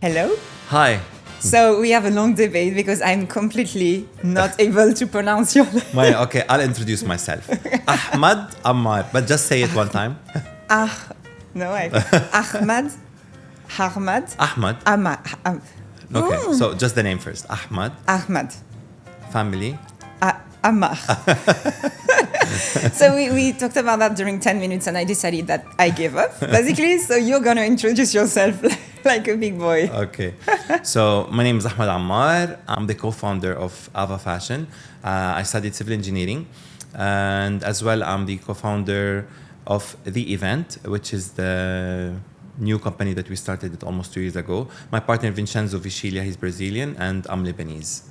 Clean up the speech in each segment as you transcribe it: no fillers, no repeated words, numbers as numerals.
Hello. Hi. So we have a long debate because I'm completely not able to pronounce your name. Okay, I'll introduce myself. Ahmad Ammar, but just say it one time. Ahmad. Ahmad. Ammar. Okay, so just the name first. Ahmad. Ahmad. Family. Ammar. So we talked about that during 10 minutes and I decided that I gave up, basically. So you're going to introduce yourself like a big boy. Okay. So my name is Ahmad Ammar. I'm the co-founder of Ava Fashion. I studied civil engineering. And as well, I'm the co-founder of The Event, which is the new company that we started almost 2 years ago. My partner, Vincenzo Vichilia, he's Brazilian, and I'm Lebanese.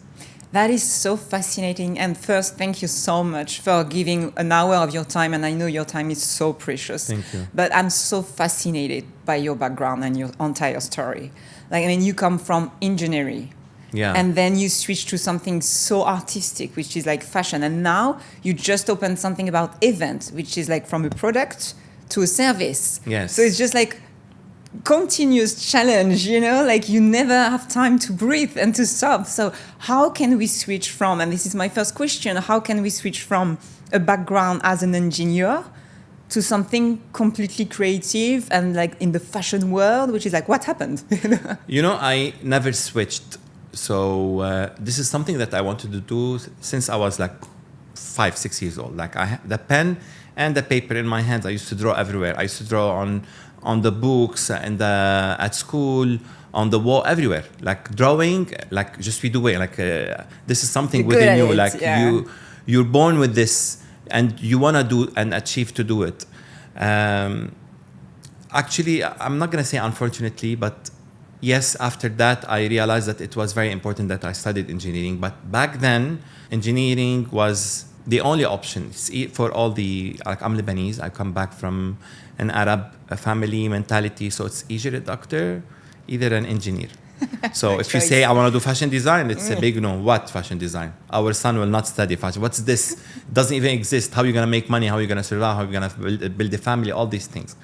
That is so fascinating. And first, thank you so much for giving an hour of your time. And I know your time is so precious. Thank you. But I'm so fascinated by your background and your entire story. You come from engineering. Yeah. And then you switch to something so artistic, which is like fashion. And now you just opened something about event, which is like from a product to a service. Yes. So it's just like continuous challenge, like you never have time to breathe and to stop. So how can we switch from, and this is my first question, how can we switch from a background as an engineer to something completely creative and like in the fashion world, which is like, what happened? I never switched. So this is something that I wanted to do since I was like 5-6 years old. Like I had the pen and the paper in my hands. I used to draw everywhere. I used to draw on the books and at school, on the wall, everywhere. Like drawing, like just we do it. Like this is something within you. Like you're born with this, and you wanna do and achieve to do it. Actually, I'm not gonna say unfortunately, but yes, after that, I realized that it was very important that I studied engineering. But back then, engineering was the only option for all like I'm Lebanese. I come back from an Arab family mentality. So it's either a doctor, either an engineer. So if you say, I want to do fashion design, it's a big no. What fashion design? Our son will not study fashion. What's this? It doesn't even exist. How are you going to make money? How are you going to survive? How are you going to build a family? All these things.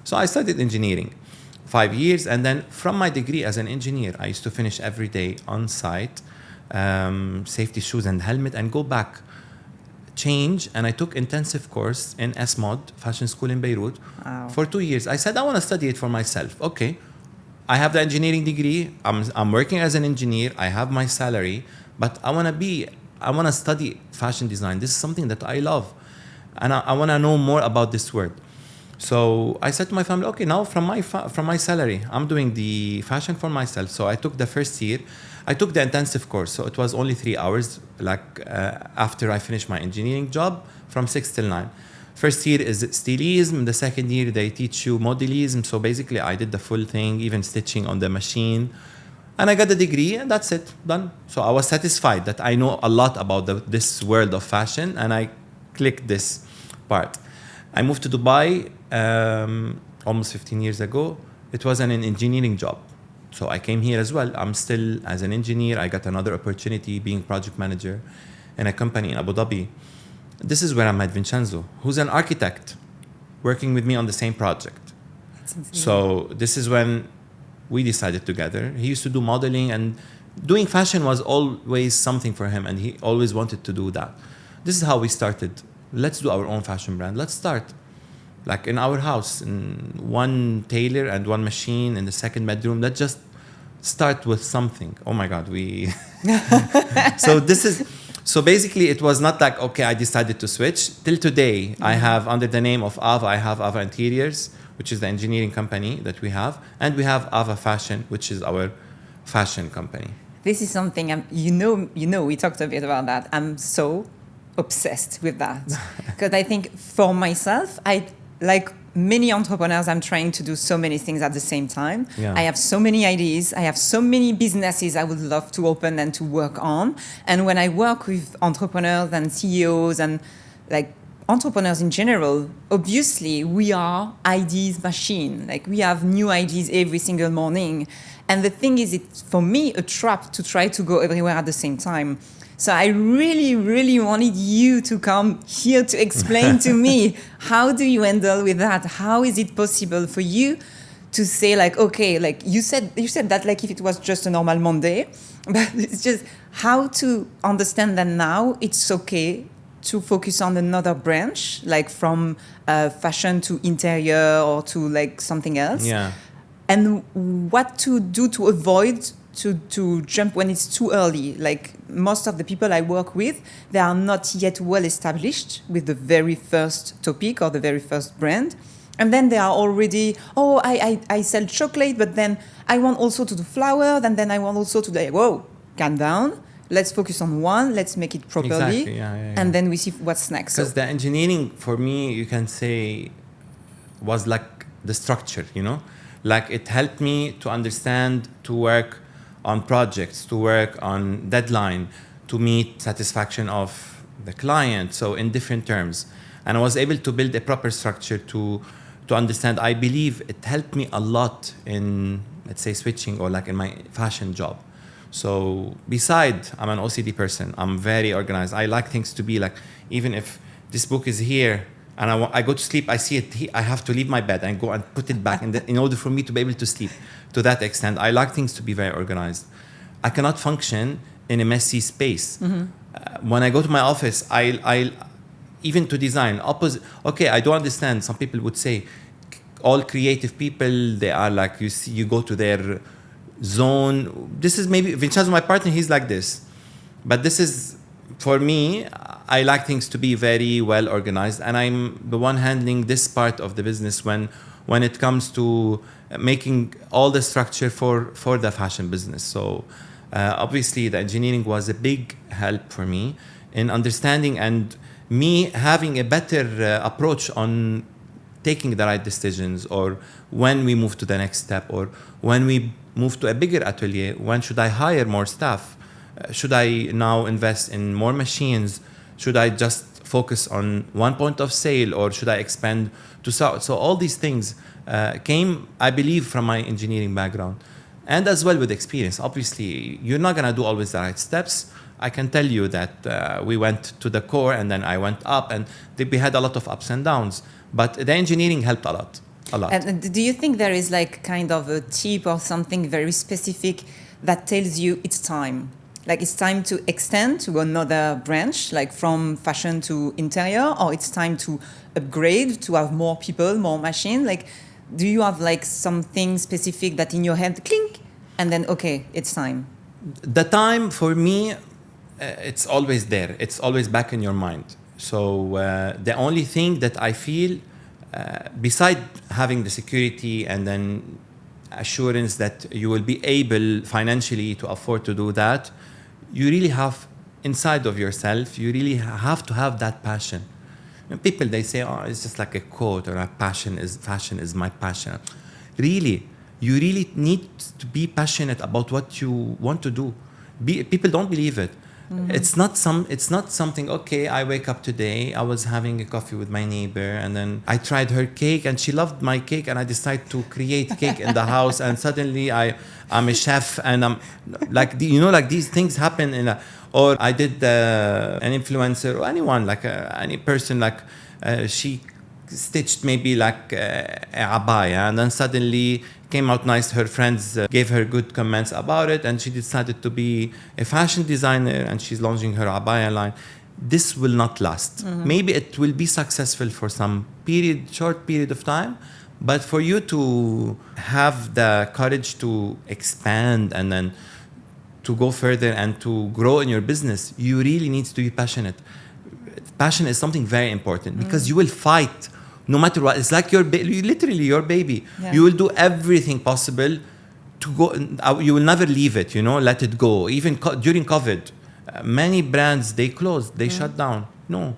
So I studied engineering 5 years. And then from my degree as an engineer, I used to finish every day on site, safety shoes and helmet, and go back, change. And I took intensive course in SMOD, fashion school in Beirut, for 2 years. I said, I want to study it for myself. Okay. I have the engineering degree. I'm working as an engineer. I have my salary, but I want to study fashion design. This is something that I love. And I want to know more about this world. So I said to my family, okay, now from my salary, I'm doing the fashion for myself. So I took the first year, I took the intensive course. So it was only 3 hours, after I finished my engineering job, from 6 till 9. First year is stylism. The second year, they teach you modelism. So basically, I did the full thing, even stitching on the machine. And I got the degree, and that's it, done. So I was satisfied that I know a lot about this world of fashion, and I clicked this part. I moved to Dubai almost 15 years ago. It was an engineering job. So I came here as well. I'm still as an engineer. I got another opportunity being project manager in a company in Abu Dhabi. This is where I met Vincenzo, who's an architect working with me on the same project. So this is when we decided together. He used to do modeling, and doing fashion was always something for him, and he always wanted to do that. This is how we started. Let's do our own fashion brand. Let's start. Like in our house, in one tailor and one machine in the second bedroom. Let's just start with something. Oh my God, So basically, it was not like, okay, I decided to switch. Till today, I have, under the name of Ava, I have Ava Interiors, which is the engineering company that we have. And we have Ava Fashion, which is our fashion company. This is something, we talked a bit about that. I'm so obsessed with that. Because I think for myself, like many entrepreneurs, I'm trying to do so many things at the same time. Yeah. I have so many ideas. I have so many businesses I would love to open and to work on. And when I work with entrepreneurs and CEOs and like entrepreneurs in general, obviously we are ideas machine. Like we have new ideas every single morning. And the thing is, it's for me a trap to try to go everywhere at the same time. So I really, really wanted you to come here to explain to me, how do you handle with that? How is it possible for you to say like, okay, like you said that like if it was just a normal Monday, but it's just how to understand that now it's okay to focus on another branch, like from fashion to interior or to like something else. Yeah. And what to do to avoid to jump when it's too early. Like most of the people I work with, they are not yet well established with the very first topic or the very first brand. And then they are already, I sell chocolate, but then I want also to do flowers, and then I want also to do, whoa, calm down. Let's focus on one. Let's make it properly. Exactly, yeah. And then we see what's next. Because the engineering, for me, you can say, was like the structure, you know? Like it helped me to understand, to work on projects, to work on deadline, to meet satisfaction of the client, so in different terms. And I was able to build a proper structure to understand. I believe it helped me a lot in, let's say, switching or like in my fashion job. So beside, I'm an OCD person. I'm very organized. I like things to be like, even if this book is here and I go to sleep, I see it, I have to leave my bed and go and put it back in order for me to be able to sleep. To that extent, I like things to be very organized. I cannot function in a messy space. When I go to my office, I even to design, opposite. Okay, I don't understand. Some people would say, all creative people, they are like, you go to their zone. This is maybe, Vincenzo, my partner, he's like this. But this is, for me, I like things to be very well organized. And I'm the one handling this part of the business when it comes to making all the structure for the fashion business. So obviously the engineering was a big help for me in understanding and me having a better approach on taking the right decisions, or when we move to the next step, or when we move to a bigger atelier, when should I hire more staff? Should I now invest in more machines? Should I just focus on one point of sale, or should I expand to south? So all these things came, I believe, from my engineering background, and as well with experience. Obviously, you're not gonna do always the right steps. I can tell you that we went to the core and then I went up, and we had a lot of ups and downs. But the engineering helped a lot. And do you think there is like kind of a tip or something very specific that tells you it's time? Like it's time to extend to another branch, like from fashion to interior, or it's time to upgrade to have more people, more machine? Like, do you have like something specific that in your head, clink, and then, okay, it's time? The time for me, it's always there. It's always back in your mind. So the only thing that I feel, beside having the security and then assurance that you will be able financially to afford to do that, you really have inside of yourself, you really have to have that passion. And people, they say, oh, it's just like a quote, or fashion is my passion. Really, you really need to be passionate about what you want to do. People don't believe it. Mm-hmm. It's not something, okay, I wake up today, I was having a coffee with my neighbor, and then I tried her cake and she loved my cake, and I decided to create cake in the house, and suddenly I'm a chef, and I'm like, like these things happen or I did an influencer, or anyone, like any person, like she stitched maybe like a abaya, and then suddenly came out nice. Her friends gave her good comments about it, and she decided to be a fashion designer, and she's launching her abaya line. This will not last. Mm-hmm. Maybe it will be successful for some short period of time, but for you to have the courage to expand and then to go further and to grow in your business, you really need to be passionate. Passion is something very important, because you will fight no matter what. It's like literally your baby. Yeah. You will do everything possible to go. You will never leave it, let it go. Even during COVID, many brands, they closed, they shut down. No,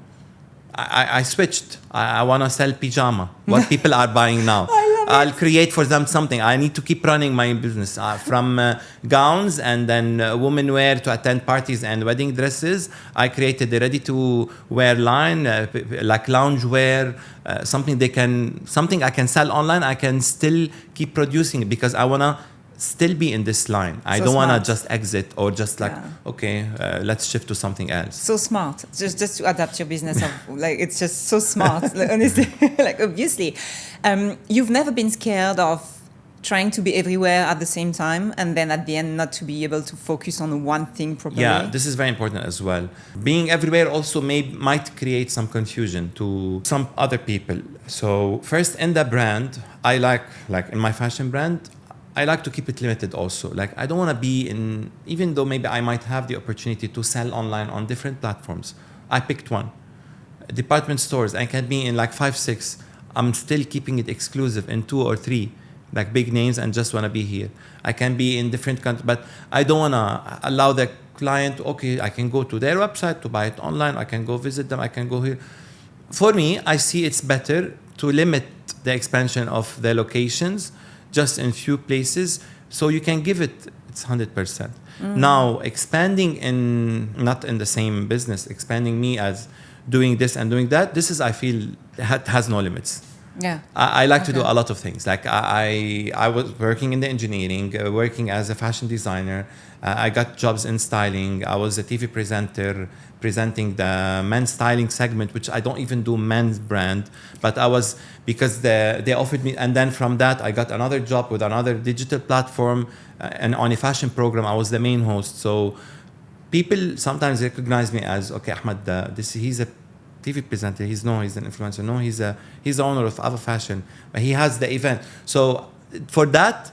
I switched. I want to sell pajama, what people are buying now. I'll create for them something. I need to keep running my business from gowns and then women wear to attend parties and wedding dresses. I created a ready-to-wear line, like lounge wear, something I can sell online. I can still keep producing, because I want to still be in this line. I don't want to just exit, or just like, okay, let's shift to something else. So smart, just to adapt your business. Like, it's just so smart. Like, honestly, like, obviously, you've never been scared of trying to be everywhere at the same time, and then at the end not to be able to focus on one thing properly. Yeah, this is very important as well. Being everywhere also might create some confusion to some other people. So first, in the brand, I like in my fashion brand, I like to keep it limited also. Like I don't want to be in, even though maybe I might have the opportunity to sell online on different platforms. I picked one. Department stores, I can be in like 5, 6. I'm still keeping it exclusive in 2 or 3, like big names, and just want to be here. I can be in different countries, but I don't want to allow the client, okay, I can go to their website to buy it online. I can go visit them. I can go here. For me, I see it's better to limit the expansion of the locations just in few places, so you can give it's 100%. Now, expanding not in the same business, expanding me as doing this and doing that, this is, I feel, has no limits. Yeah. I like to do a lot of things. Like I was working in the engineering, working as a fashion designer. I got jobs in styling. I was a TV presenter presenting the men's styling segment, which I don't even do men's brand, but I was, because they offered me. And then from that, I got another job with another digital platform, and on a fashion program, I was the main host. So people sometimes recognize me as, okay, Ahmad, he's a TV presenter. He's an influencer. No, he's the owner of Ava Fashion. But he has the event. So for that,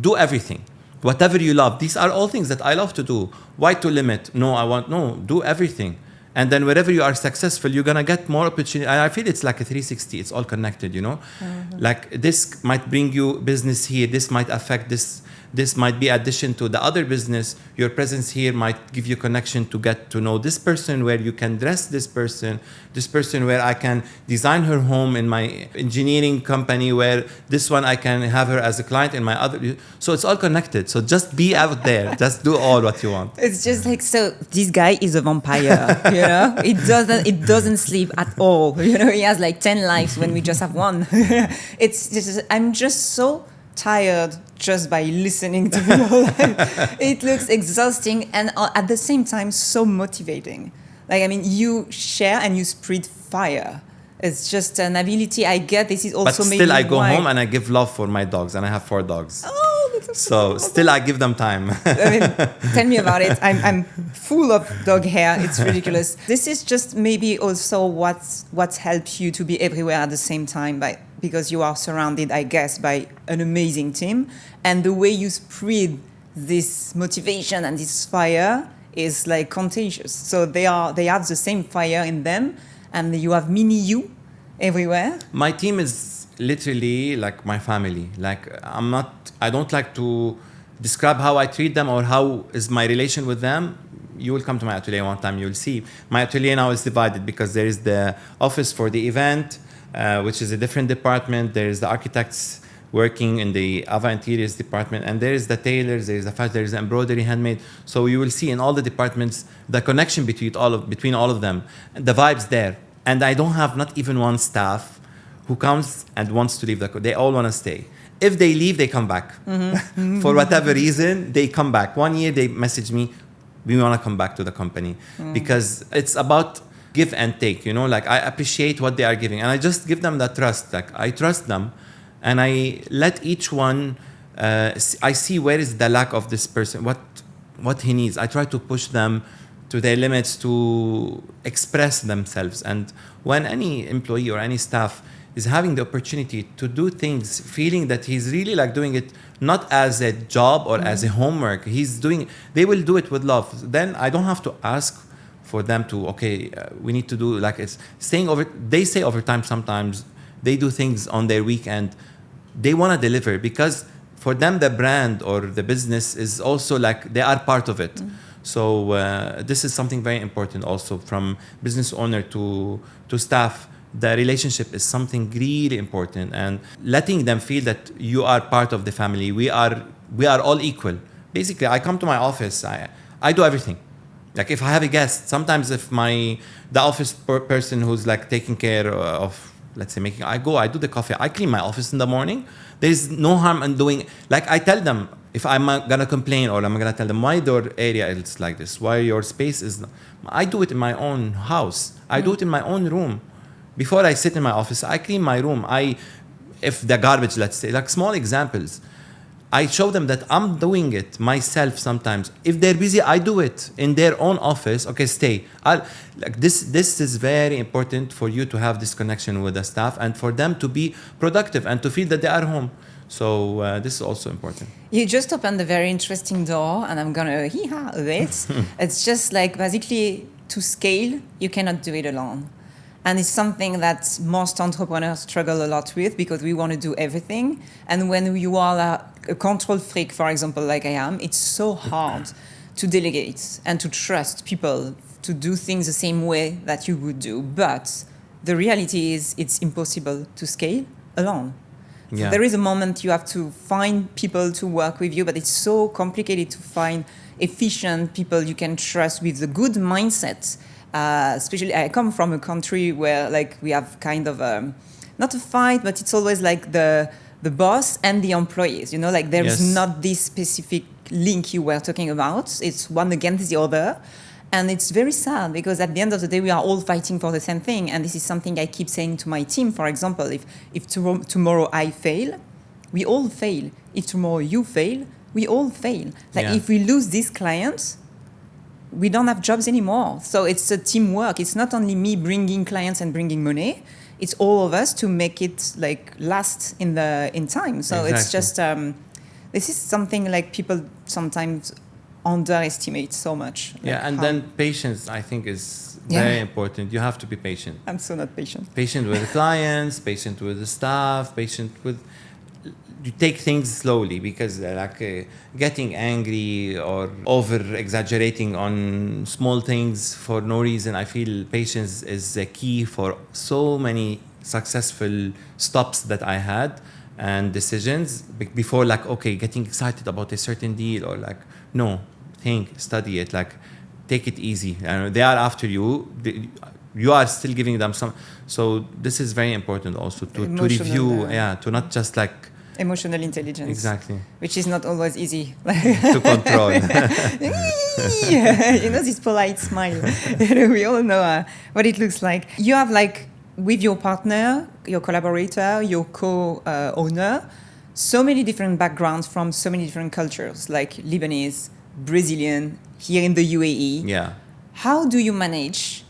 do everything. Whatever you love. These are all things that I love to do. Why to limit? Do everything. And then wherever you are successful, you're gonna get more opportunity. And I feel it's like a 360. It's all connected, Like this might bring you business here. This might affect this. This might be addition to the other business. Your presence here might give you connection to get to know this person, where you can dress this person where I can design her home in my engineering company, where this one I can have her as a client in my other. So it's all connected. So just be out there. Just do all what you want. It's just like, so this guy is a vampire, It doesn't sleep at all. He has like 10 lives when we just have one. It's just, I'm just so tired just by listening to people. It looks exhausting and at the same time so motivating. Like, I mean, you share and you spread fire. It's just an ability I get. This is also but still I go home and I give love for my dogs, and I have 4 dogs. Oh, that's so still I give them time. I mean, tell me about it. I'm full of dog hair. It's ridiculous. This is just maybe also what's helped you to be everywhere at the same time, because you are surrounded, I guess, by an amazing team, and the way you spread this motivation and this fire is like contagious. So they have the same fire in them, and you have mini you everywhere. My team is literally like my family. Like I don't like to describe how I treat them or how is my relation with them. You will come to my atelier one time, you'll see. My atelier now is divided because there is the office for the event, which is a different department. There is the architects working in the Ava Interiors department, and there is the tailors, there is the fashion, there is the embroidery, handmade. So you will see in all the departments the connection between all of them, the vibes there. And I don't have not even one staff who comes and wants to leave they all want to stay. If they leave, they come back. Mm-hmm. For whatever reason, they come back. One year they message me, we want to come back to the company, because it's about give and take, like I appreciate what they are giving, and I just give them that trust. Like I trust them, and I let each one, I see where is the lack of this person, what he needs. I try to push them to their limits to express themselves. And when any employee or any staff is having the opportunity to do things, feeling that he's really like doing it not as a job or as a homework, they will do it with love. Then I don't have to ask for them to, we need to do, like, it's staying over. They stay overtime sometimes. They do things on their weekend. They want to deliver, because for them the brand or the business is also like they are part of it. So this is something very important also, from business owner to staff. The relationship is something really important, and letting them feel that you are part of the family. We are all equal. Basically, I come to my office, I do everything. Like if I have a guest, sometimes if the office person who's like taking care of, let's say I do the coffee, I clean my office in the morning. There's no harm in doing, like I tell them, if I'm gonna complain or I'm gonna tell them why your area is like this, why your space is, I do it in my own house. I do it in my own room. Before I sit in my office, I clean my room. if the garbage, let's say, like small examples, I show them that I'm doing it myself sometimes. If they're busy, I do it in their own office. Okay, stay. This is very important for you to have this connection with the staff and for them to be productive and to feel that they are home. So this is also important. You just opened a very interesting door, and I'm gonna hee-haw a bit. It's just like basically to scale, you cannot do it alone. And it's something that most entrepreneurs struggle a lot with because we want to do everything. And when you are a control freak, for example, like I am, it's so hard to delegate and to trust people to do things the same way that you would do. But the reality is it's impossible to scale alone. Yeah. So there is a moment you have to find people to work with you, but it's so complicated to find efficient people you can trust with the good mindset. Especially, I come from a country where like we have kind of not a fight, but it's always like the boss and the employees. You know, like there is not this specific link you were talking about. It's one against the other. And it's very sad because at the end of the day, we are all fighting for the same thing. And this is something I keep saying to my team. For example, if tomorrow I fail, we all fail. If tomorrow you fail, we all fail. Like if we lose this client, we don't have jobs anymore. So it's a teamwork. It's not only me bringing clients and bringing money. It's all of us to make it like last in time. So it's just this is something like people sometimes underestimate so much. And then patience, I think, is very important. You have to be patient. I'm so not patient. Patient with the clients, patient with the staff, patient with... You take things slowly because getting angry or over-exaggerating on small things for no reason, I feel patience is the key for so many successful stops that I had and decisions before getting excited about a certain deal or no, think, study it, take it easy. They are after you. You are still giving them some. So this is very important also to review, to not just emotional intelligence. Exactly. Which is not always easy. To control. You know, this polite smile. We all know what it looks like. You have with your partner, your collaborator, your co-owner, so many different backgrounds from so many different cultures, like Lebanese, Brazilian, here in the UAE. Yeah. How do you manage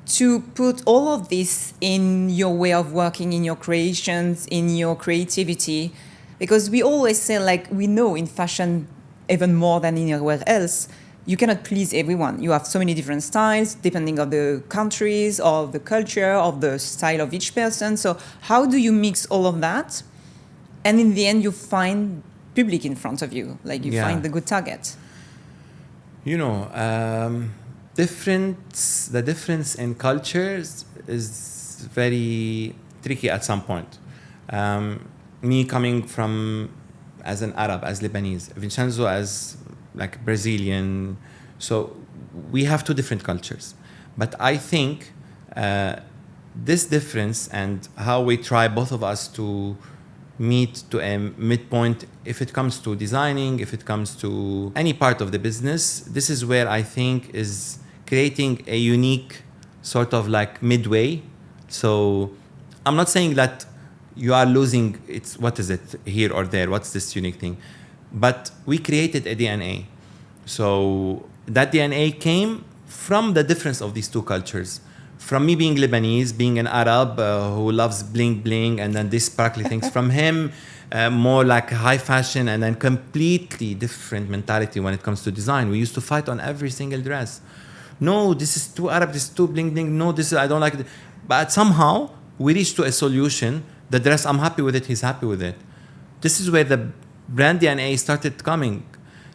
to put all of this in your way of working, in your creations, in your creativity? Because we always say, we know in fashion, even more than anywhere else, you cannot please everyone. You have so many different styles, depending on the countries, of the culture, of the style of each person. So how do you mix all of that? And in the end, you find public in front of you, find the good target. You know, the difference in cultures is very tricky at some point. Me coming from as an Arab, as Lebanese, Vincenzo as Brazilian, so we have two different cultures. But I think this difference and how we try both of us to meet to a midpoint, if it comes to designing, if it comes to any part of the business, this is where I think is creating a unique sort of midway. So I'm not saying that you are losing what is it here or there, what's this unique thing, but we created a DNA. So that DNA came from the difference of these two cultures. From me being Lebanese, being an Arab who loves bling bling, and then these sparkly things. From him, more high fashion, and then completely different mentality when it comes to design. We used to fight on every single dress. No, this is too Arab, this is too bling bling. No, I don't like it. But somehow, we reached to a solution. The dress, I'm happy with it, he's happy with it. This is where the brand DNA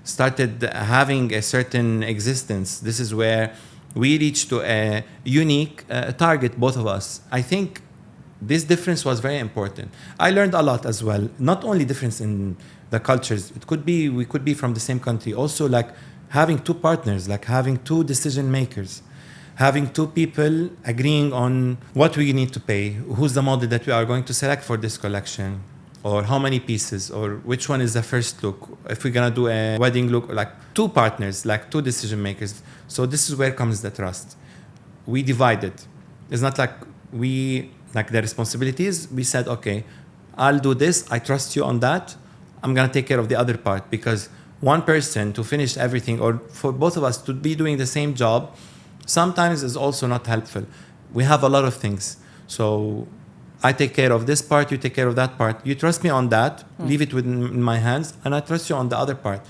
started having a certain existence. This is where we reached to a unique target, both of us. I think this difference was very important. I learned a lot as well. Not only difference in the cultures. We could be from the same country. Also, having two partners, having two decision makers, having two people agreeing on what we need to pay, who's the model that we are going to select for this collection, or how many pieces, or which one is the first look, if we're going to do a wedding look, two partners, two decision makers. So this is where comes the trust. We divided. It's not the responsibilities. We said, okay, I'll do this. I trust you on that. I'm going to take care of the other part, because one person to finish everything, or for both of us to be doing the same job, sometimes is also not helpful. We have a lot of things. So I take care of this part, you take care of that part. You trust me on that, leave it in my hands, and I trust you on the other part.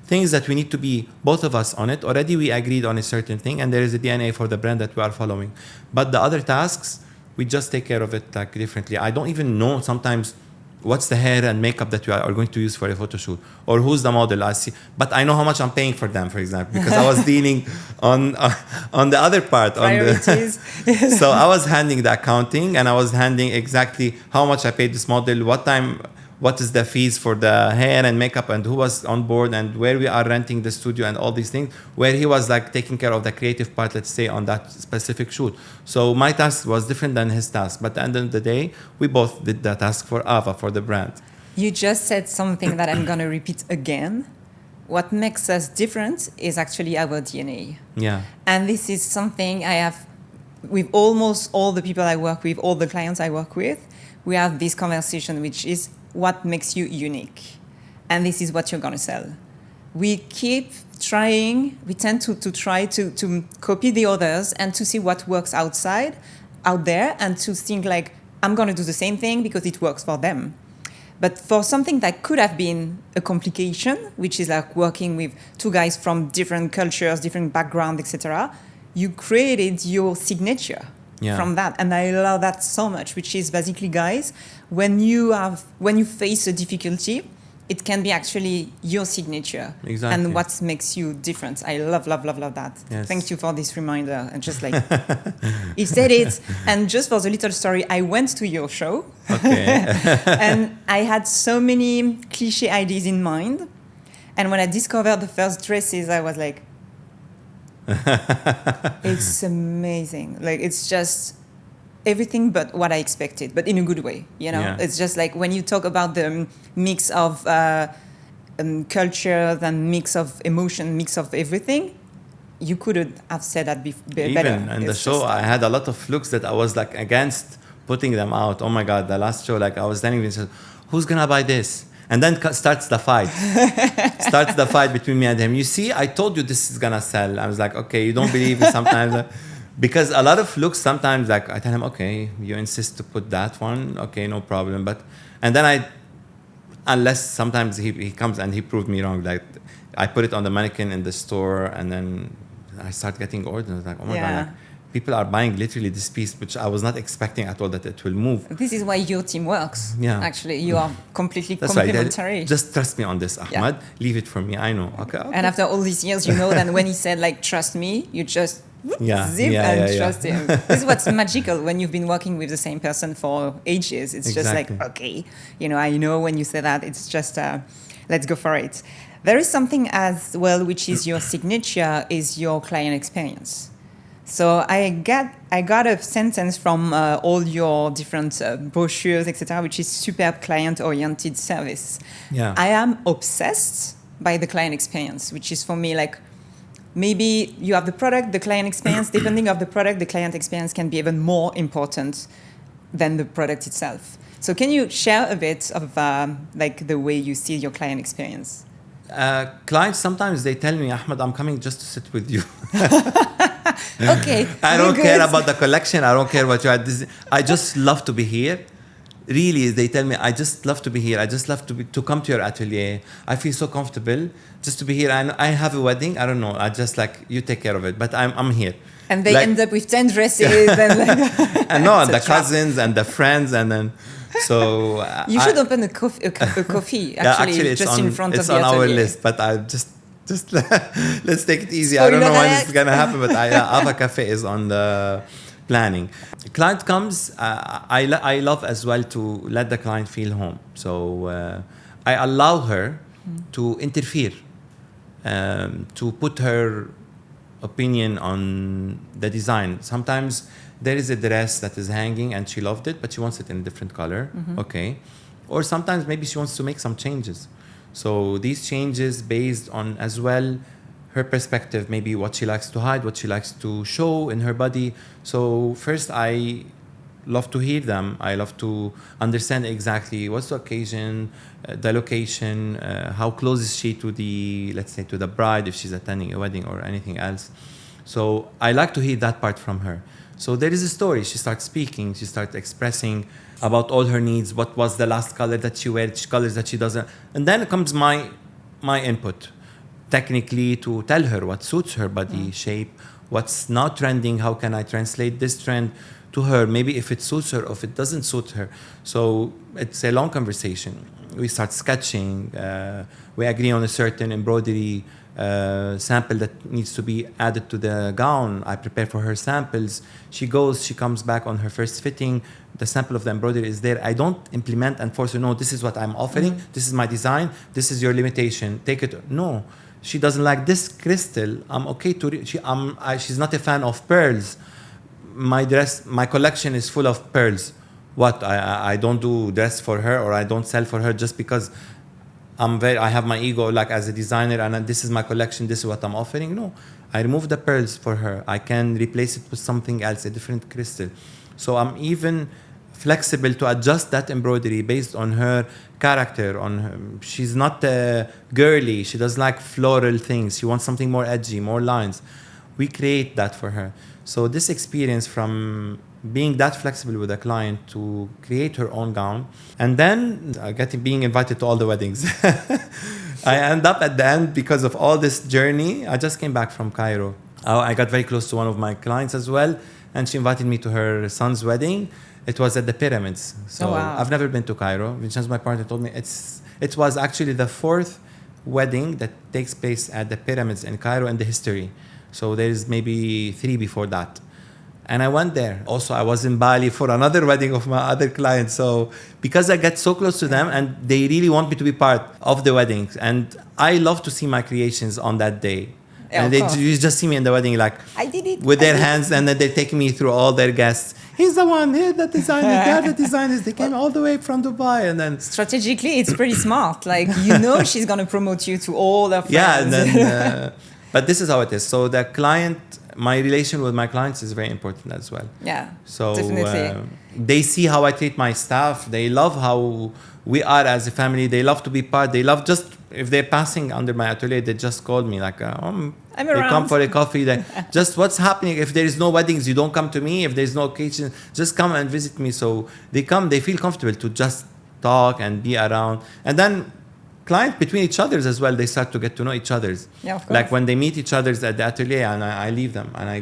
Things that we need to be, both of us on it. Already we agreed on a certain thing, and there is a DNA for the brand that we are following. But the other tasks, we just take care of it like differently. I don't even know sometimes what's the hair and makeup that we are going to use for a photo shoot, or who's the model. I see, but I know how much I'm paying for them, for example, because I was dealing on the other part. Priorities. So I was handling the accounting, and I was handling exactly how much I paid this model, what time, what is the fees for the hair and makeup, and who was on board, and where we are renting the studio, and all these things, where he was like taking care of the creative part, let's say, on that specific shoot. So my task was different than his task, but at the end of the day, we both did the task for Ava, for the brand. You just said something that I'm going to repeat again. What makes us different is actually our DNA. Yeah. And this is something I have with almost all the people I work with, all the clients I work with. We have this conversation, which is what makes you unique. And this is what you're going to sell. We keep trying, we tend to try to copy the others and to see what works out there, and to think like, I'm going to do the same thing because it works for them. But for something that could have been a complication, which is like working with two guys from different cultures, different backgrounds, etc., you created your signature from that. And I love that so much, which is basically, guys, when you face a difficulty, it can be actually your signature. Exactly. And what makes you different. I love that. Yes. Thank you for this reminder. And just like, you said it. And just for the little story, I went to your show. Okay. And I had so many cliche ideas in mind. And when I discovered the first dresses, I was like, it's amazing. Like, it's just everything but what I expected, but in a good way, you know? Yeah. It's just like when you talk about the mix of culture, and mix of emotion, mix of everything, you couldn't have said that better. Even in the show, I had a lot of looks that I was like against putting them out. Oh my God, the last show, like I was telling Vincent, who's gonna buy this? And then starts the fight. Starts the fight between me and him. You see, I told you this is gonna sell. I was like, okay, you don't believe me sometimes. Because a lot of looks sometimes, like I tell him, okay, you insist to put that one, okay, no problem. And then unless sometimes he comes and he proved me wrong, like I put it on the mannequin in the store, and then I start getting orders. I was like, oh my God, like, people are buying literally this piece, which I was not expecting at all that it will move. This is why your team works. Yeah. Actually, you are completely That's complementary. Right. Just trust me on this, Ahmad. Yeah. Leave it for me. I know. Okay. And after all these years, you know that when he said, like, trust me, you just trust him. This is what's magical when you've been working with the same person for ages. It's just like, okay, you know, I know when you say that, it's just, let's go for it. There is something as well, which is your signature, is your client experience. So I got a sentence from all your different brochures, etc., which is superb client-oriented service. Yeah. I am obsessed by the client experience, which is for me like, maybe you have the product, the client experience. Depending on the product, the client experience can be even more important than the product itself. So can you share a bit of like the way you see your client experience? Clients, sometimes they tell me, Ahmad, I'm coming just to sit with you. Okay. I don't care about the collection. I don't care what you are. I just love to be here. Really, they tell me, I just love to be here. I just love to come to your atelier. I feel so comfortable just to be here. I have a wedding. I don't know. I just like, you take care of it. But I'm here. And they end up with 10 dresses. And like, and no, and the cousins and the friends. And then, so... you should open a coffee, actually just in front of the atelier. It's on our list, but I just let's take it easy. I don't know when it's going to happen, but Ava Cafe is on the planning. The client comes, I love as well to let the client feel home. So I allow her to interfere, to put her opinion on the design. Sometimes there is a dress that is hanging and she loved it, but she wants it in a different color. Okay. Or sometimes maybe she wants to make some changes. So these changes based on as well her perspective, maybe what she likes to hide, what she likes to show in her body. So first I love to hear them. I love to understand exactly what's the occasion, the location, how close is she to the, let's say, to the bride if she's attending a wedding or anything else. So I like to hear that part from her. So there is a story. She starts speaking. She starts expressing about all her needs. What was the last color that she wears? Which colors that she doesn't. And then comes my input, technically, to tell her what suits her body shape, what's not trending. How can I translate this trend to her? Maybe if it suits her or if it doesn't suit her. So it's a long conversation. We start sketching. We agree on a certain embroidery sample that needs to be added to the gown. I prepare for her samples. She comes back on her first fitting. The sample of the embroidery is there. I don't implement and force her, no, this is what I'm offering. This is my design. This is your limitation. Take it. No. She doesn't like this crystal. I'm okay to... she's not a fan of pearls. My collection is full of pearls. What? I don't do dress for her, or I don't sell for her just because I have my ego like as a designer, and this is my collection, this is what I'm offering. No, I remove the pearls for her. I can replace it with something else, a different crystal. So I'm even flexible to adjust that embroidery based on her character. She's not girly. She does like floral things. She wants something more edgy, more lines. We create that for her. So this experience from being that flexible with a client to create her own gown, and then being invited to all the weddings. I end up at the end because of all this journey. I just came back from Cairo. I got very close to one of my clients as well, and she invited me to her son's wedding. It was at the pyramids. So I've never been to Cairo. Vincenzo, my partner, told me it was actually the 4th wedding that takes place at the pyramids in Cairo in the history. So there's maybe 3 before that. And I went there. Also, I was in Bali for another wedding of my other clients. So because I get so close to them and they really want me to be part of the weddings. And I love to see my creations on that day. Yeah, and you just see me in the wedding like I did it with their hands, and then they take me through all their guests. He's the one, here the designer, there the designers. They came all the way from Dubai, and then strategically it's pretty smart. Like, you know, she's gonna promote you to all her friends. Yeah, and then but this is how it is. So the client, my relation with my clients is very important as well. Yeah, so definitely. They see how I treat my staff. They love how we are as a family. They love to be part. They love just, if they're passing under my atelier, they just call me like, I'm they around. come for a coffee. Just what's happening? If there is no weddings, you don't come to me. If there's no occasion, just come and visit me. So they come, they feel comfortable to just talk and be around. And then clients between each others as well, they start to get to know each other's. Yeah, of course. Like when they meet each other's at the atelier, and I leave them and I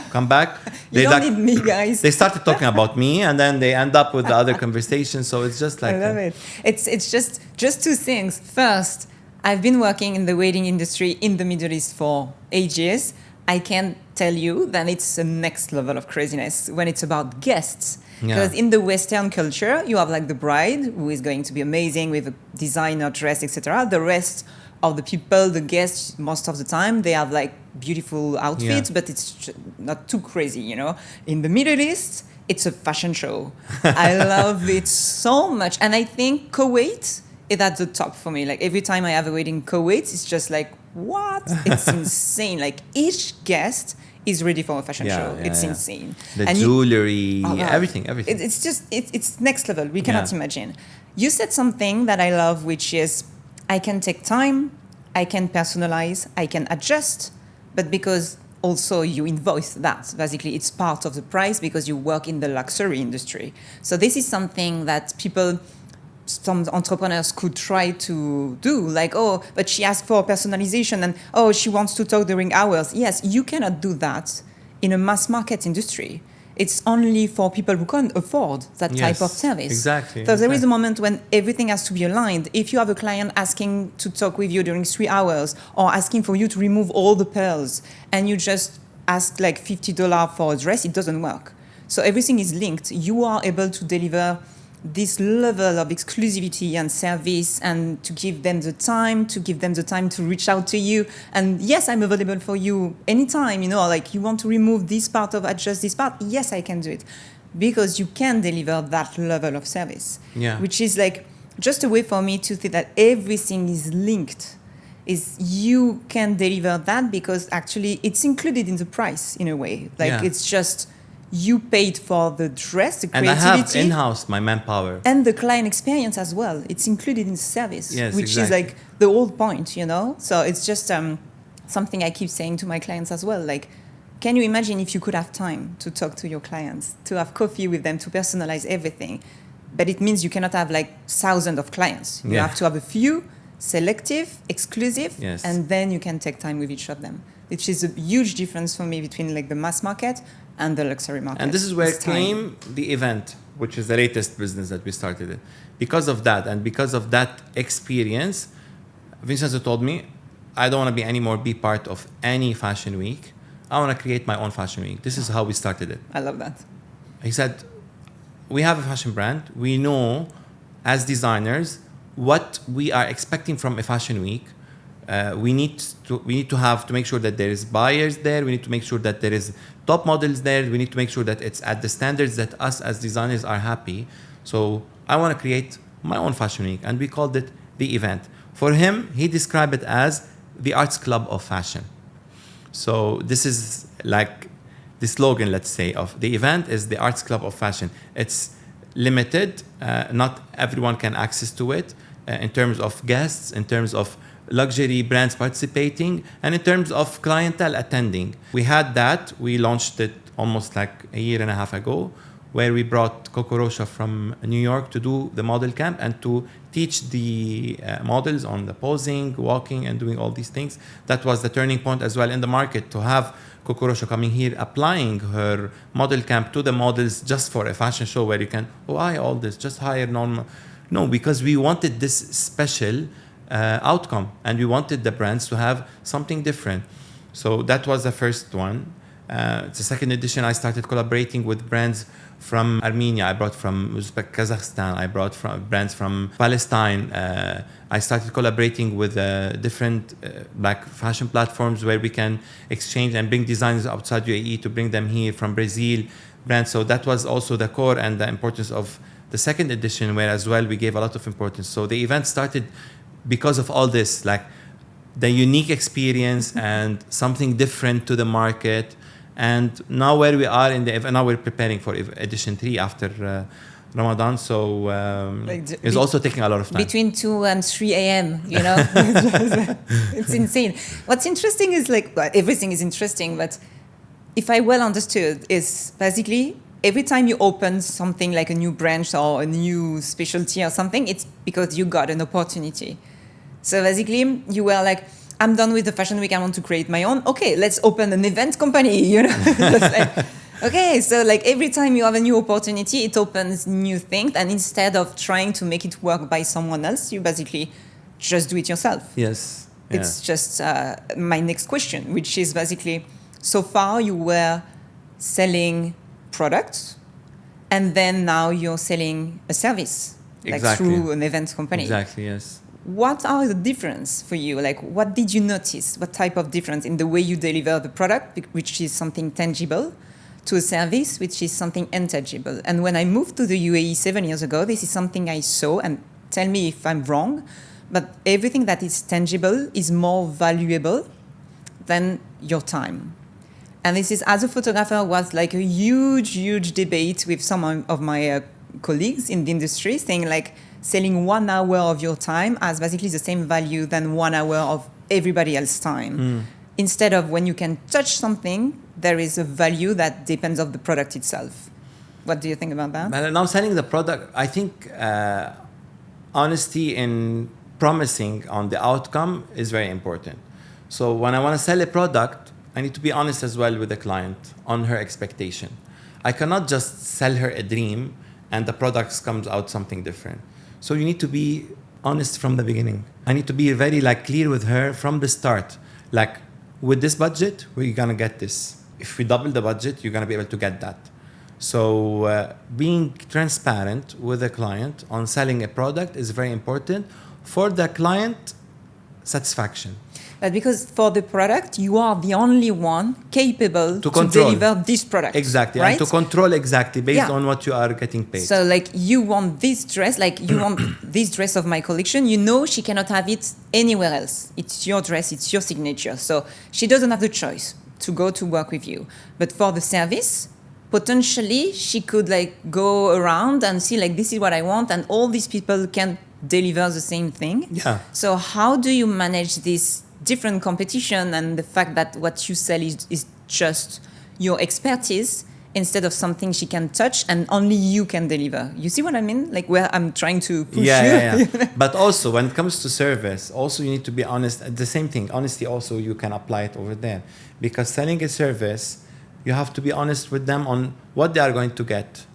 come back. You don't need me, guys. They started talking about me, and then they end up with the other conversation. So it's just like I love it. It's just 2 things. First, I've been working in the wedding industry in the Middle East for ages. I can tell you that it's a next level of craziness when it's about guests. Because in the Western culture, you have like the bride who is going to be amazing with a designer dress, etc. The rest of the people, the guests, most of the time, they have like beautiful outfits, but it's not too crazy, you know. In the Middle East, it's a fashion show. I love it so much. And I think Kuwait is at the top for me. Like every time I have a wedding in Kuwait, it's just like, what? It's insane. Like each guest is ready for a fashion show. It's insane. The jewelry, everything. It's just, it's next level. We cannot imagine. You said something that I love, which is I can take time, I can personalize, I can adjust, but because also you invoice that. Basically, it's part of the price because you work in the luxury industry. So this is something that some entrepreneurs could try to do, like, oh, but she asked for personalization and, oh, she wants to talk during hours. Yes, you cannot do that in a mass market industry. It's only for people who can't afford that type of service. Exactly. So there is a moment when everything has to be aligned. If you have a client asking to talk with you during 3 hours or asking for you to remove all the pearls and you just ask like $50 for a dress, it doesn't work. So everything is linked. You are able to deliver this level of exclusivity and service and to give them the time to reach out to you. And yes, I'm available for you anytime, you know, like you want to remove this part or adjust this part. Yes, I can do it because you can deliver that level of service, which is like just a way for me to think that everything is linked. Is you can deliver that because actually it's included in the price in a way. Like it's just you paid for the dress, the And I creativity, have in-house my manpower. and the client experience as well. It's included in the service, Yes, which exactly. is like the whole point, you know? So it's just something I keep saying to my clients as well. Like, can you imagine if you could have time to talk to your clients, to have coffee with them, to personalize everything? But it means you cannot have like thousands of clients. You Yeah. have to have a few, selective, exclusive, Yes. and then you can take time with each of them, which is a huge difference for me between like the mass market and the luxury market. And this is where It's time. came the event, which is the latest business that we started in. Because of that, and because of that experience, Vincenzo told me, I don't want to be part of any fashion week. I want to create my own fashion week. This is how we started it. I love that. He said, we have a fashion brand. We know as designers what we are expecting from a fashion week. We need to make sure that there is buyers there. We need to make sure that there is top models there. We need to make sure that it's at the standards that us as designers are happy. So I want to create my own fashion week, and we called it the event. For him, he described it as the arts club of fashion. So this is like the slogan, let's say, of the event is the arts club of fashion. It's limited. Not everyone can access to it in terms of guests, in terms of luxury brands participating, and in terms of clientele attending. We had that. We launched it almost like a year and a half ago, where we brought Coco Rocha from New York to do the model camp and to teach the models on the posing, walking, and doing all these things. That was the turning point as well in the market, to have Coco Rocha coming here, applying her model camp to the models just for a fashion show where you can, all this, just hire normal. No, because we wanted this special outcome, and we wanted the brands to have something different. So that was the first one. The second edition, I started collaborating with brands from Armenia. I brought from Kazakhstan. I brought from brands from Palestine. I started collaborating with different like fashion platforms where we can exchange and bring designers outside UAE to bring them here, from Brazil brands. So that was also the core and the importance of the second edition, where as well we gave a lot of importance. So the event started because of all this, like the unique experience and something different to the market. And now where we are in the event, now we're preparing for edition 3 after Ramadan. So it's also taking a lot of time. Between 2 and 3 a.m., you know? It's insane. What's interesting is everything is interesting, but if I well understood, is basically every time you open something like a new branch or a new specialty or something, it's because you got an opportunity. So basically, you were like, I'm done with the fashion week, I want to create my own. Okay, let's open an event company, you know? Okay, so every time you have a new opportunity, it opens new things. And instead of trying to make it work by someone else, you basically just do it yourself. Yes. Yeah. It's just my next question, which is basically, so far you were selling products, and then now you're selling a service, through an event company. Exactly, yes. What are the difference for you? What did you notice? What type of difference in the way you deliver the product, which is something tangible, to a service, which is something intangible? And when I moved to the UAE 7 years ago, this is something I saw, and tell me if I'm wrong, but everything that is tangible is more valuable than your time. And this is, as a photographer, was a huge debate with some of my colleagues in the industry, saying selling 1 hour of your time has basically the same value than 1 hour of everybody else's time. Instead of when you can touch something, there is a value that depends on the product itself. What do you think about that? And now selling the product, I think honesty in promising on the outcome is very important. So when I want to sell a product, I need to be honest as well with the client on her expectation. I cannot just sell her a dream and the product comes out something different. So you need to be honest from the beginning. I need to be very clear with her from the start. With this budget, we're gonna get this. If we double the budget, you're gonna be able to get that. So being transparent with the client on selling a product is very important for the client satisfaction. But because for the product, you are the only one capable to deliver this product. Exactly, right? And to control exactly based on what you are getting paid. So you want this dress, you want this dress of my collection, she cannot have it anywhere else. It's your dress, it's your signature. So she doesn't have the choice to go to work with you. But for the service, potentially she could like go around and see like this is what I want, and all these people can deliver the same thing. Yeah. So how do you manage this different competition and the fact that what you sell is just your expertise instead of something she can touch and only you can deliver? You see what I mean? Like where I'm trying to push you. Yeah. But also when it comes to service, also you need to be honest. The same thing, honesty also you can apply it over there. Because selling a service, you have to be honest with them on what they are going to get.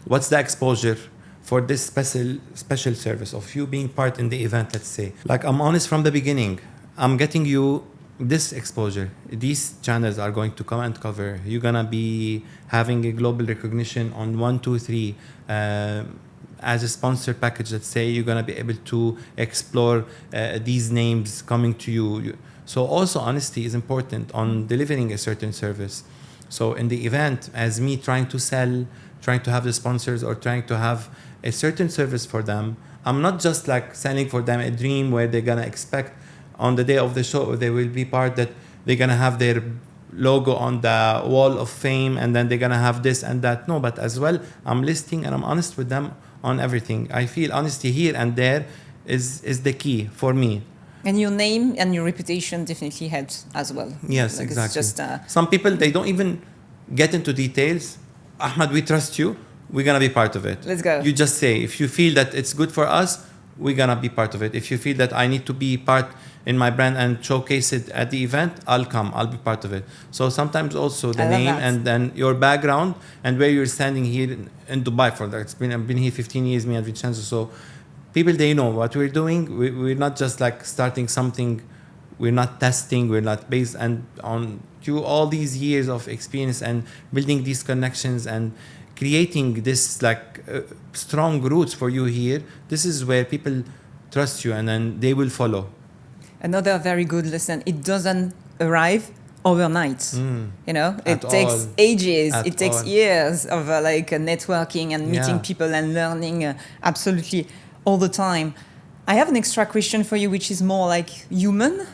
What's the exposure for this special service of you being part in the event, let's say. Like I'm honest from the beginning. I'm getting you this exposure. These channels are going to come and cover. You're gonna be having a global recognition on 1, 2, 3. As a sponsor package, let's say, you're gonna be able to explore these names coming to you. So also honesty is important on delivering a certain service. So in the event, as me trying to sell, trying to have the sponsors or trying to have a certain service for them, I'm not just like selling for them a dream where they're gonna expect on the day of the show they will be part that they're gonna have their logo on the wall of fame and then they're gonna have this and that. No, but as well, I'm listing and I'm honest with them on everything. I feel honesty here and there is the key for me. And your name and your reputation definitely helps as well. Yes, like exactly. It's just, some people, they don't even get into details. Ahmad, we trust you. We're going to be part of it. Let's go. You just say, if you feel that it's good for us, we're going to be part of it. If you feel that I need to be part in my brand and showcase it at the event, I'll come. I'll be part of it. So sometimes also the name and then your background and where you're standing here in Dubai for that. I've been here 15 years, me and Vincenzo. So people, they know what we're doing. We're not just like starting something. We're not testing. We're not based and on all these years of experience and building these connections and creating this like strong roots for you here. This is where people trust you and then they will follow. Another very good lesson: it doesn't arrive overnight. You know, it takes ages. It takes years of networking and meeting people and learning absolutely all the time. I have an extra question for you, which is more like human.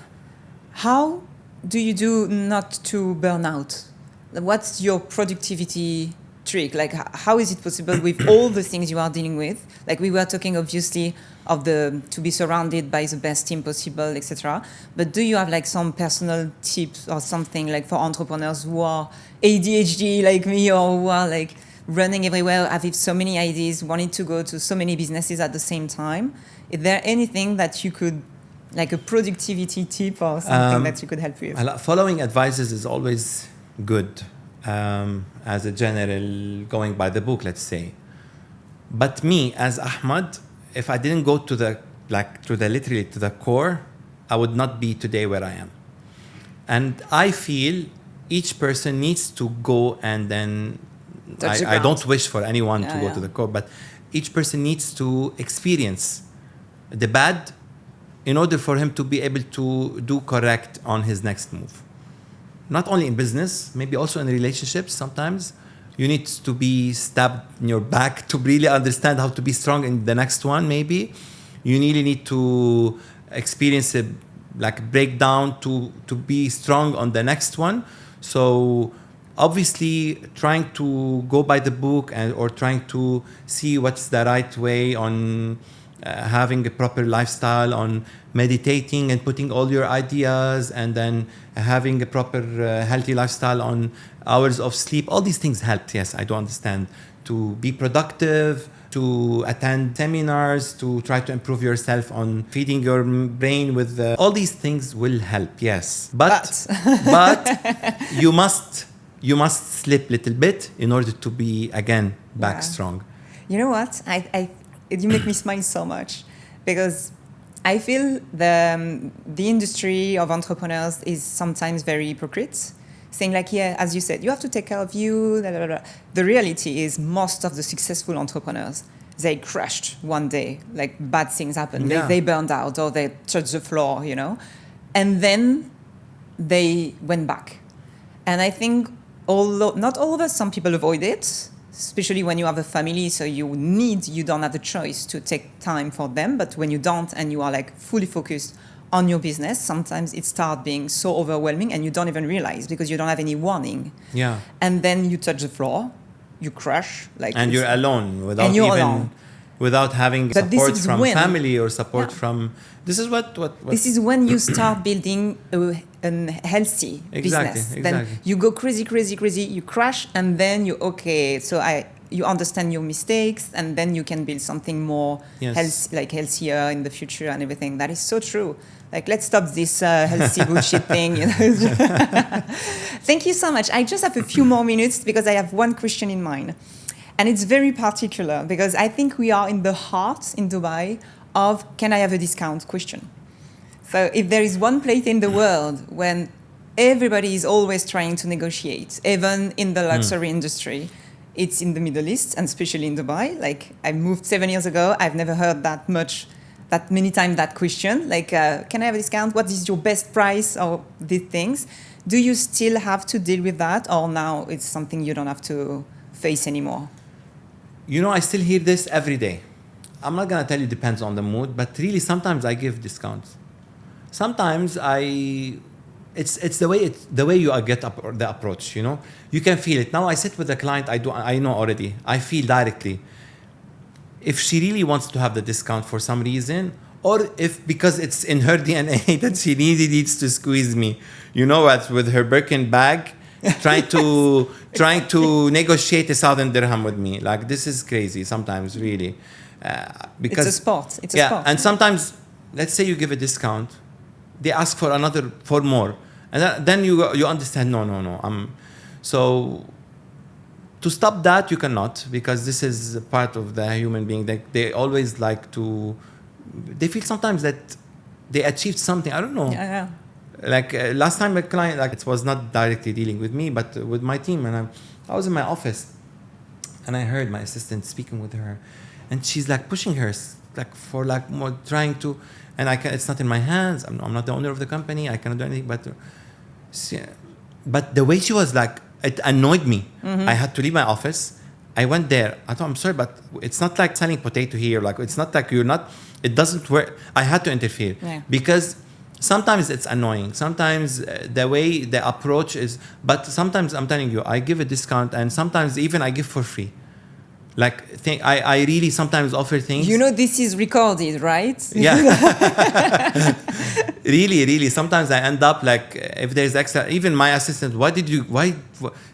How do you do not to burn out? What's your productivity trick? Like, how is it possible with all the things you are dealing with? Like, we were talking obviously of to be surrounded by the best team possible, etc. But do you have like some personal tips or something like for entrepreneurs who are ADHD like me or who are like running everywhere, having so many ideas, wanting to go to so many businesses at the same time? Is there anything that you could, like a productivity tip or something that you could help with? Following advices is always good, as a general, going by the book, let's say. But me, as Ahmad, if I didn't go to literally to the core, I would not be today where I am. And I feel each person needs to go and then, I don't wish for anyone to go to the core, but each person needs to experience the bad in order for him to be able to do correct on his next move. Not only in business, maybe also in relationships. Sometimes you need to be stabbed in your back to really understand how to be strong in the next one. Maybe you really need to experience a breakdown to be strong on the next one. So obviously trying to go by the book or trying to see what's the right way on having a proper lifestyle, on meditating and putting all your ideas, and then having a proper healthy lifestyle on hours of sleep. All these things help. Yes, I do understand. To be productive, to attend seminars, to try to improve yourself on feeding your brain with all these things will help. Yes, but you must slip a little bit in order to be again back strong. You know what? You make me smile so much, because I feel the industry of entrepreneurs is sometimes very hypocrite, saying like, yeah, as you said, you have to take care of you. Blah, blah, blah. The reality is most of the successful entrepreneurs, they crashed one day, like bad things happened. Yeah. They burned out or they touched the floor, you know, and then they went back. And I think not all of us, some people avoid it, especially when you have a family, so you don't have the choice to take time for them. But when you don't and you are like fully focused on your business, sometimes it starts being so overwhelming and you don't even realize because you don't have any warning. Yeah. And then you touch the floor you crush. Like, and you're alone without and you're even alone. without having But this support is from when- family or support Yeah. from. This is what This is when you start building a healthy business. Then Exactly. you go crazy, you crash, and then you understand your mistakes, and then you can build something more Yes. healthier in the future and everything. That is so true. Like, let's stop this healthy bullshit thing. You know? Thank you so much. I just have a few more minutes because I have one question in mind. And it's very particular because I think we are in the heart in Dubai of can I have a discount question. So if there is one place in the world when everybody is always trying to negotiate, even in the luxury industry, it's in the Middle East, and especially in Dubai. Like, I moved 7 years ago. I've never heard that many times that question. Like, can I have a discount? What is your best price? Or these things. Do you still have to deal with that? Or now it's something you don't have to face anymore? You know, I still hear this every day. I'm not gonna tell you depends on the mood, but really sometimes I give discounts. Sometimes it's the way you get up or the approach. You know, you can feel it. Now I sit with a client. I know already. I feel directly if she really wants to have the discount for some reason, or if because it's in her DNA that she really needs to squeeze me. You know what? With her Birkin bag. trying to negotiate 1,000 dirham with me. Like, this is crazy sometimes, really. Because it's a sport. It's a yeah, sport. and sometimes, let's say you give a discount, they ask for more, and then you understand. No. So to stop that you cannot, because this is part of the human being. They always like to. They feel sometimes that they achieved something. I don't know. Yeah. Like last time a client, like, it was not directly dealing with me, but with my team, and I was in my office, and I heard my assistant speaking with her, and she's like pushing her, like for like more trying to, and it's not in my hands. I'm not the owner of the company. I cannot do anything. But the way she was, like, it annoyed me. I had to leave my office. I went there. I thought, I'm sorry, but it's not like selling potato here. Like, it's not like it doesn't work. I had to interfere because sometimes it's annoying. Sometimes the way the approach is, but sometimes I'm telling you, I give a discount, and sometimes even I give for free. Like, I really sometimes offer things. You know, this is recorded, right? Yeah. Really. Sometimes I end up like, if there's extra, even my assistant, why,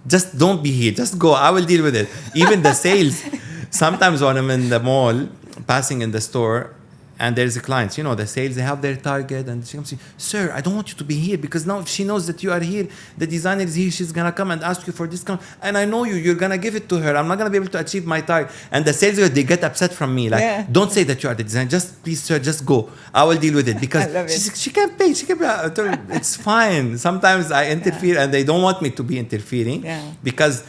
just don't be here. Just go. I will deal with it. Even the sales. Sometimes when I'm in the mall, passing in the store, and there's a client, you know, the sales, they have their target, and she comes to me, sir, I don't want you to be here, because now if she knows that you are here, the designer is here, she's going to come and ask you for discount, and I know you're going to give it to her. I'm not going to be able to achieve my target. And the sales guy, they get upset from me. Like, don't say that you are the designer. Just, please, sir, just go. I will deal with it, because she can't pay. It's fine. Sometimes I interfere, and they don't want me to be interfering, because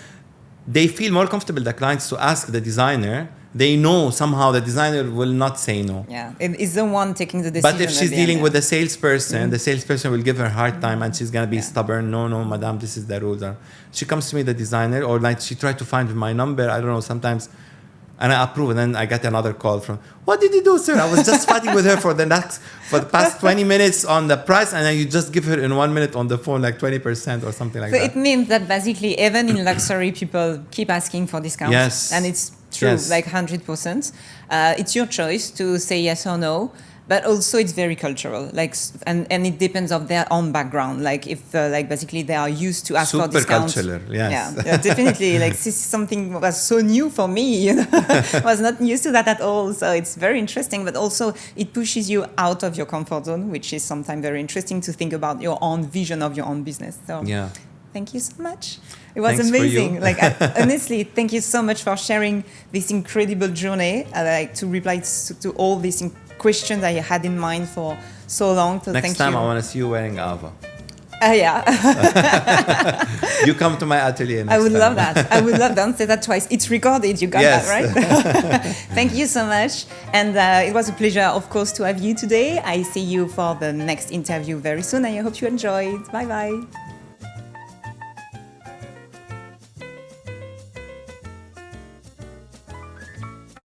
they feel more comfortable, the clients, to ask the designer. They know somehow the designer will not say no. Yeah, it's the one taking the decision. But if she's dealing with the salesperson, the salesperson will give her a hard time, and she's going to be stubborn. No, madam, this is the rules. She comes to me, the designer, or like she tried to find my number. I don't know, sometimes. And I approve, and then I get another call from, what did you do, sir? I was just fighting with her for the past 20 minutes on the price, and then you just give her in 1 minute on the phone like 20% or something like that. So it means that basically, even in luxury, people keep asking for discounts. Yes. And it's true, like 100%. It's your choice to say yes or no. But also it's very cultural, like, and it depends on their own background. Like, if like basically they are used to ask for discounts. Super cultural, yes. Yeah, definitely. Like, this is something that was so new for me. You know, I was not used to that at all. So it's very interesting. But also it pushes you out of your comfort zone, which is sometimes very interesting to think about your own vision of your own business. So thank you so much. It was amazing. Like, honestly, thank you so much for sharing this incredible journey. I like to reply to all these questions I had in mind for so long. So next time I want to see you wearing Ava. Yeah. You come to my atelier next I would time. love that. I would love that. Don't say that twice. It's recorded. You got that, right? Thank you so much. And it was a pleasure, of course, to have you today. I see you for the next interview very soon. I hope you enjoyed. Bye-bye.